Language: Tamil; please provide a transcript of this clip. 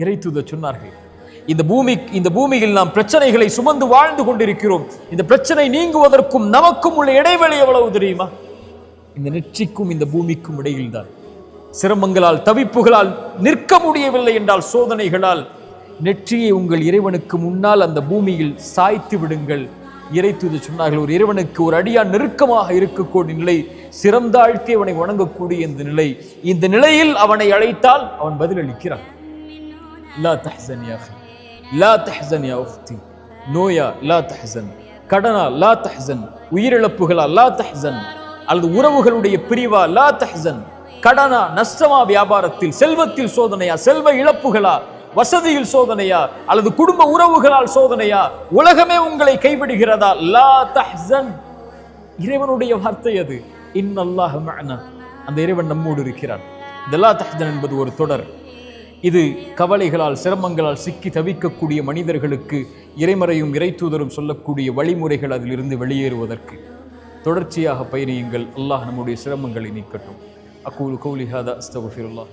இறைத்தூதர் சொன்னார்கள், இந்த பூமியில் நாம் பிரச்சனைகளை சுமந்து வாழ்ந்து கொண்டிருக்கிறோம். இந்த பிரச்சனை நீங்குவதற்கும் நமக்கும் உள்ள இடைவெளி எவ்வளவு தெரியுமா? இந்த நெற்றிக்கும் இந்த பூமிக்கும் இடையில் தான். சிரமங்களால் தவிப்புகளால் நிற்க முடியவில்லை என்றால், சோதனைகளால் நெற்றியை உங்கள் இறைவனுக்கு முன்னால் அந்த பூமியில் சாய்த்து விடுங்கள். இறைத்தூதர் சொன்னார்கள், ஒரு இறைவனுக்கு ஒரு அடியான் நெருக்கமாக இருக்கக்கூடிய நிலை, சிறந்தாழ்த்தி அவனை வணங்கக்கூடிய இந்த நிலை. இந்த நிலையில் அவனை அழைத்தால் அவன் பதிலளிக்கிறான். லா தஹ்சன் யா அஹி, லா தஹ்சன் யா உஃப்தி, நோயா லா தஹ்சன், கடனா லா தஹ்சன், உயிரிழப்புகளா லா தஹ்சன், அல்லது உறவுகளுடைய பிரிவா லா தஹ்சன், கடனா நஷ்டமா, வியாபாரத்தில் செல்வத்தில் சோதனையா, செல்வ இழப்புகளா, வசதியில் சோதனையா, அல்லது குடும்ப உறவுகளால் சோதனையா, உலகமே உங்களை கைவிடுகிறதா, லா தஹ்சன். இறைவனுடைய வார்த்தை அது. இன்னல்லாஹ மஅனா, அந்த இறைவன் நம்மோடு இருக்கிறான். இந்த லா தஹ்சன் என்பது ஒரு தொடர். இது கவலைகளால் சிரமங்களால் சிக்கி தவிக்கக்கூடிய மனிதர்களுக்கு இறைமறையும் இறைத்தூதரும் சொல்லக்கூடிய வழிமுறைகள் அதிலிருந்து வெளியேறுவதற்கு தொடர்ச்சியாக பயணியுங்கள். அல்லாஹ் நம்முடைய சிரமங்களை நீக்கட்டும். அகூலு கௌலி ஹாதா அஸ்தக்ஃபிருல்லாஹ்.